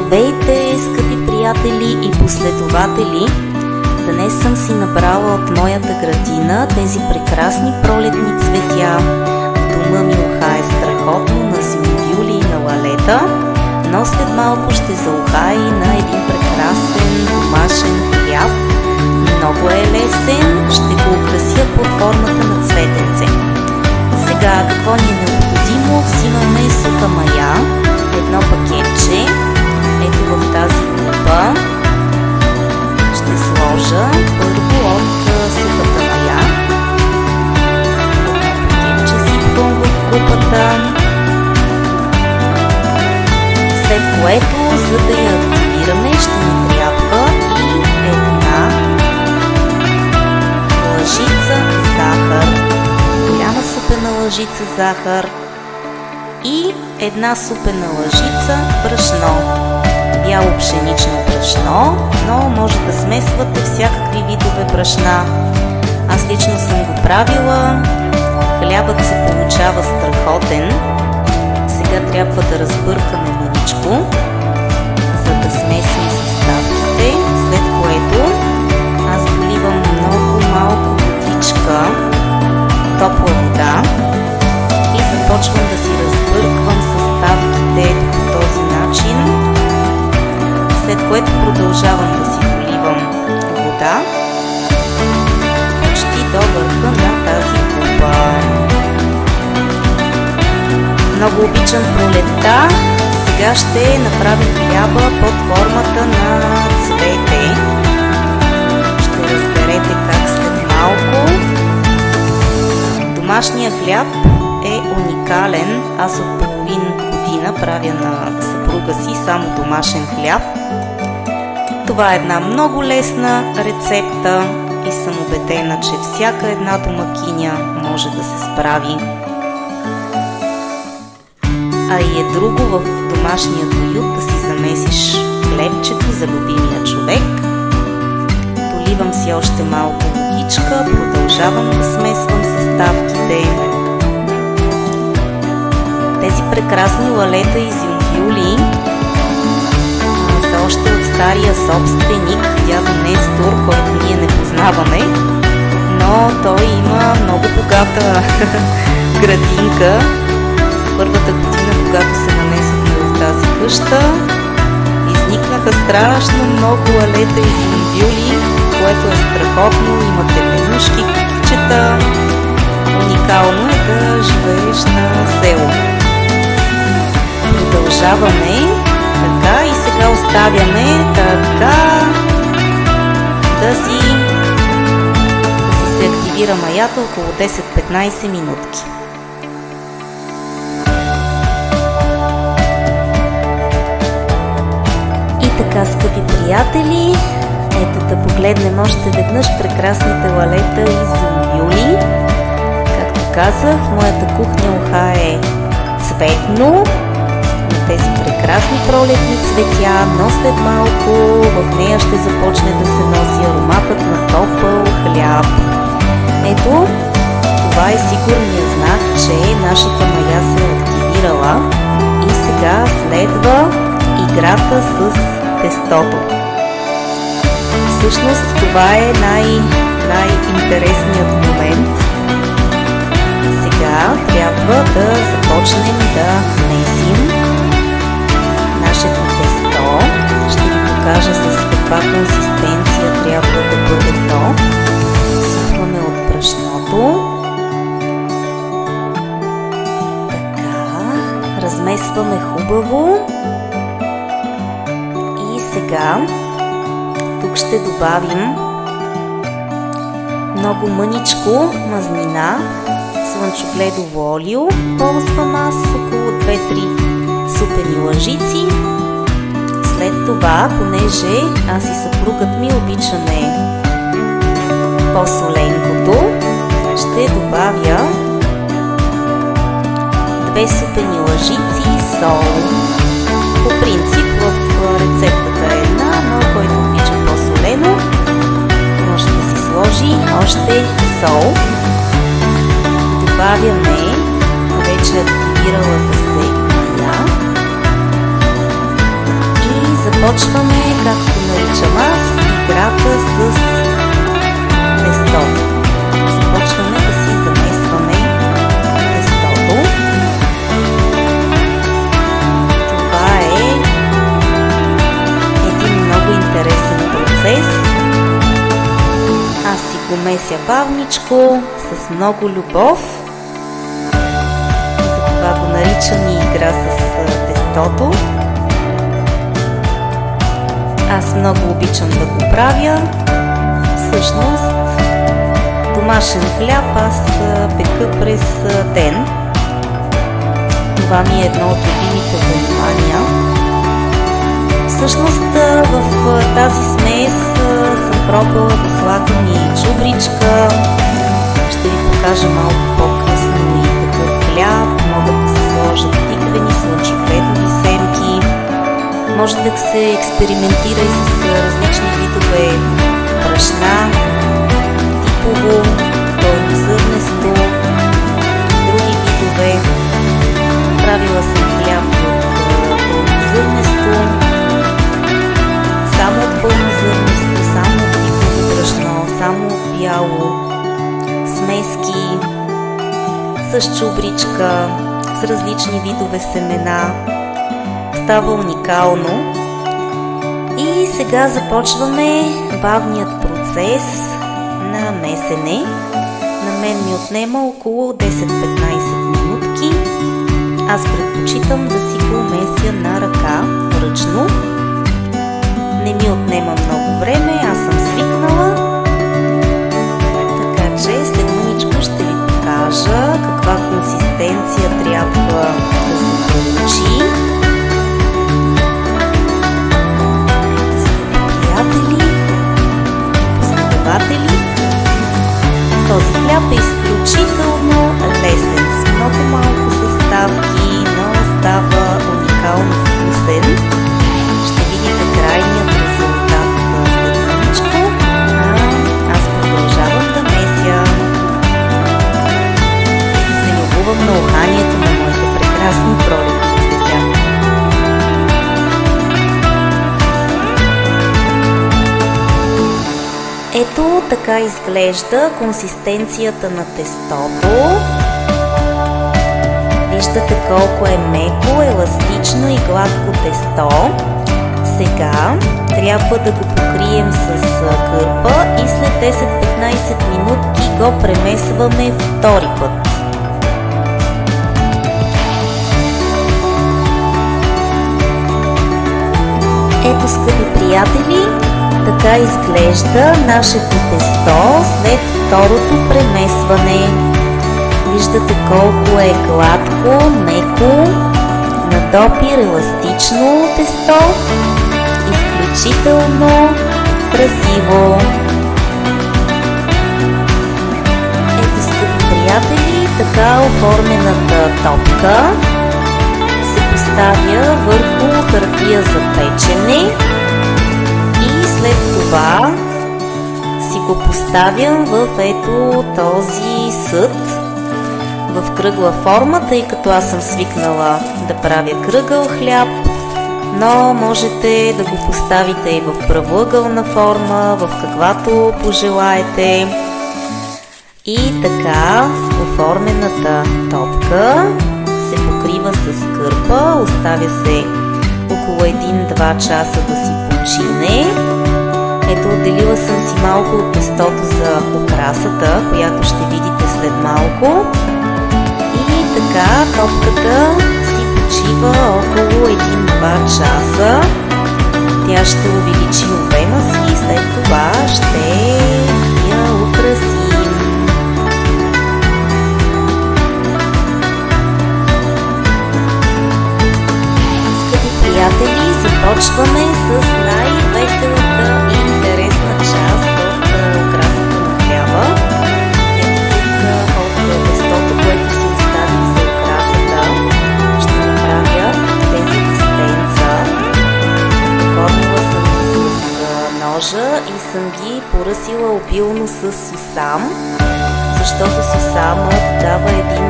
Здравейте, скъпи приятели и последователи! Днес съм си набрала от моята градина тези прекрасни пролетни цветя. Дома ми ухае страхотно на зимовюли и на лалета, но след малко ще заухае и на един прекрасен домашен хляб. Много е лесен, ще го украся под формата на цветенце. Сега какво ни е необходимо? Взимаме суха мая, едно пакетче. Ето в тази купа ще сложа първо от сухата мая. Едно пакетче сипвам в купата, след което, за да я активираме, ще ни трябва и една лъжица захар, голяма супена лъжица захар и една супена лъжица брашно. Бяло пшенично брашно, но може да смесвате всякакви видове брашна. Аз лично съм го правила. Хлябът се получава страхотен. Сега трябва да разбъркаме мъничко, за да смесим съставките, след което аз доливам много малко водичка, топла вода и започвам да си разбърквам съставките по този начин, след което продължавам да си доливам вода почти до върха на тази купа. Много обичам пролетта. Сега ще направим хляба под формата на цвете. Ще разберете как след малко. Домашният хляб е уникален. Аз от половин година правя на съпруга си само домашен хляб. Това е една много лесна рецепта и съм убедена, че всяка една домакиня може да се справи. А и е друго в домашния уют да си замесиш хлебчето за любимия човек. Доливам си още малко водичка, продължавам да смесвам съставките. Тези прекрасни лалета и зимовюли са още от стария собственик, дядо Нестор, който ние не познаваме, но той има много богата градинка. Първата година, когато се нанесохме в тази къща, изникнаха страшно много лалета и зимовюли, което е страхотно. Има теменушки, кукичета. Уникално е да живееш на село. Продължаваме така и сега оставяме така да си се активира маята около 10-15 минутки. И така, скъпи приятели, ето да погледнем още веднъж прекрасните лалета и зимовюли. Както казах, моята кухня ухае цветно на тези прекрасни пролетни цветя, но след малко в нея ще започне да се носи ароматът на топъл хляб. Ето, това е сигурният знак, че нашата мая се е активирала и сега следва играта с тестото. Всъщност това е най-интересният момент. Сега трябва да започнем да месим нашето тесто. Ще ви покажа с каква консистенция трябва да бъде то. Сипваме от брашното. Така, размесваме хубаво. И сега тук ще добавим много мъничко мазнина, слънчогледово олио. Ползвам аз около 2-3 супени лъжици. След това, понеже аз и съпругът ми обичаме по-соленкото, ще добавя 2 супени лъжици сол. По принцип в рецептата е една, но който обича по-солено, може да си сложи още сол. Добавяме вече активиралата се мая и започваме, както наричам аз, играта с тестото. Започваме да си замесваме тестото. Това е един много интересен процес. Аз си го меся бавничко, с много любов. Затова го наричам и игра с тестото. Аз много обичам да го правя. Всъщност, домашен хляб аз пека през ден. Това ми е едно от любимите занимания. Всъщност, в тази смес съм пробвала да слагам и чубричка. Ще ви покажа малко по-късно и такъв хляб. Могат да се сложат тиквени, слънчогледови семки. Може да се експериментира и с различни видове брашна, типово, пълнозърнесто, други видове. Правила съм хляб от пълнозърнесто, само от пълнозърнесто, само от типово брашно, само от бяло, смески, с чубричка, с различни видове семена. Става уникално. И сега започваме бавният процес на месене. На мен ми отнема около 10-15 минутки. Аз предпочитам да си го меся на ръка, ръчно. Не ми отнема много време, аз съм свикнала. Така че след мъничко ще ви покажа каква консистенция трябва да се получи. Този хляб е изключително лесен, с много малко съставки, но става уникално вкусен. Ще видите крайният резултат след мъничко. Аз продължавам да меся. Се любувам на уханието на моите прекрасни пролетни цветя. Ето така изглежда консистенцията на тестото. Виждате колко е меко, еластично и гладко тесто. Сега трябва да го покрием с кърпа и след 10-15 минутки го премесваме втори път. Ето, скъпи приятели, така изглежда нашето тесто след второто премесване. Виждате колко е гладко, меко, на допир, еластично тесто, изключително красиво. Ето, скъпи приятели, така оформената топка се поставя върху хартия за печене. След това си го поставям в ето този съд в кръгла форма, тъй като аз съм свикнала да правя кръгъл хляб, но можете да го поставите и в правоъгълна форма, в каквато пожелаете. И така оформената топка се покрива с кърпа, оставя се около 1-2 часа да си почине. Ето, отделила съм си малко от тестото за украсата, която ще видите след малко. И така топката си почива около 1-2 часа. Тя ще увеличи обема си и след това ще я украсим. Скъпи приятели, започваме с най-веселата и интересна част от украсата на хляба. Ето тук от тестото, което си оставих за украсата, ще направя тези тестенца. Оформила съм ги с ножа и съм ги поръсила обилно с сусам, защото сусамът дава един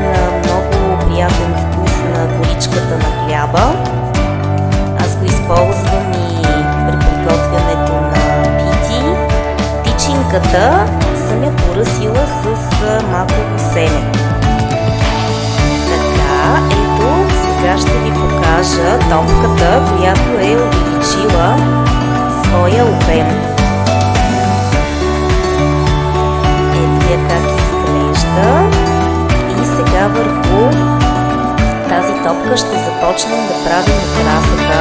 много приятен вкус на горичката на хляба. Аз го използвам и топката съм я поръсила с маково семе. Така, ето, сега ще ви покажа топката, която е увеличила своя обем. Ето я как изглежда. И сега върху тази топка ще започнем да правим украсата.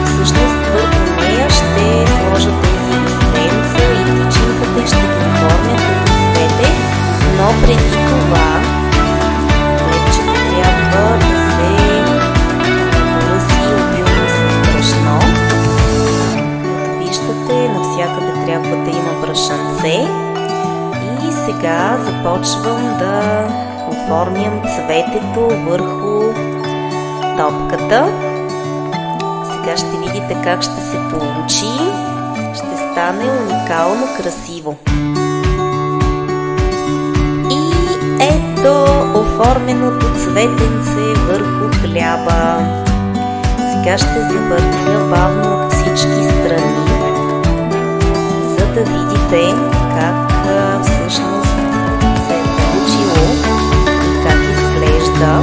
Всъщност върху нея ще сложа тези листенца и тичинката и ще ги оформя като цвете, но преди това хлебчето трябва да се поръси обилно с брашно. Като виждате, навсякъде трябва да има брашънце. И сега започвам да оформям цветето върху топката. Сега ще видите как ще се получи. Ще стане уникално красиво. И ето оформеното цветенце върху хляба. Сега ще завъртя бавно от всички страни, за да видите как всъщност се е получило и как изглежда.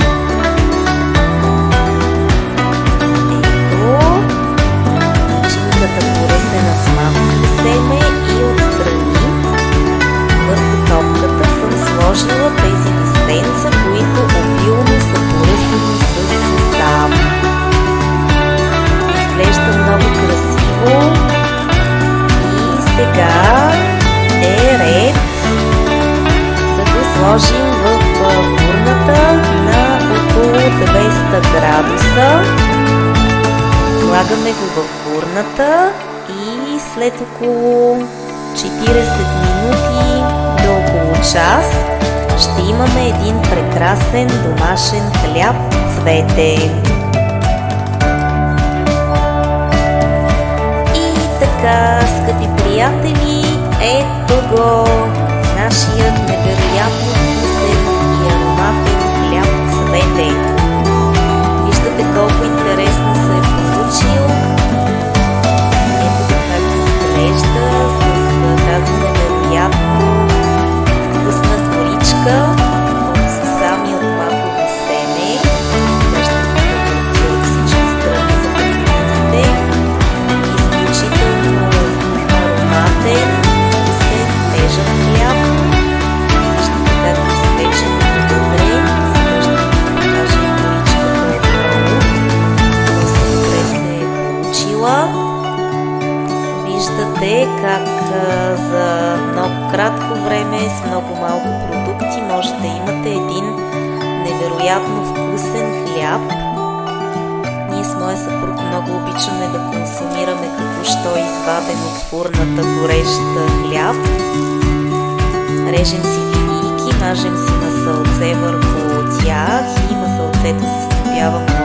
Ето, начинката поръсена с маково семе и отстрани върху топката съм сложила тези листенца, които обилно са поръсени с сесам. Изглежда много красиво и сега е ред да го сложим в фурната на около 200 градуса. Слагаме го в фурната и след около 40 минути до около час ще имаме един прекрасен домашен хляб цвете. И така, скъпи приятели, ето го, нашият невероятно вкусен и ароматен хляб цвете. Виждате колко интересно се е получил. Ето как изглежда с тази невероятно вкусна коричка от сесам и от маково семе. Сега ще го завъртя от всички страни, за да видите. Изключително ароматен, вкусен, тежък хляб. Виждате как изпече много добре. Сега ще ви покажа и коричката отдолу. Доста добре се е получила. Виждате как за много кратко време с много малко продукти може да имате един невероятно вкусен хляб. Ние с моя съпруг много обичаме да консумираме току-що изваден от фурната горещ хляб. Режем си линийки, мажем си масълце върху тях и масълцето се стопява много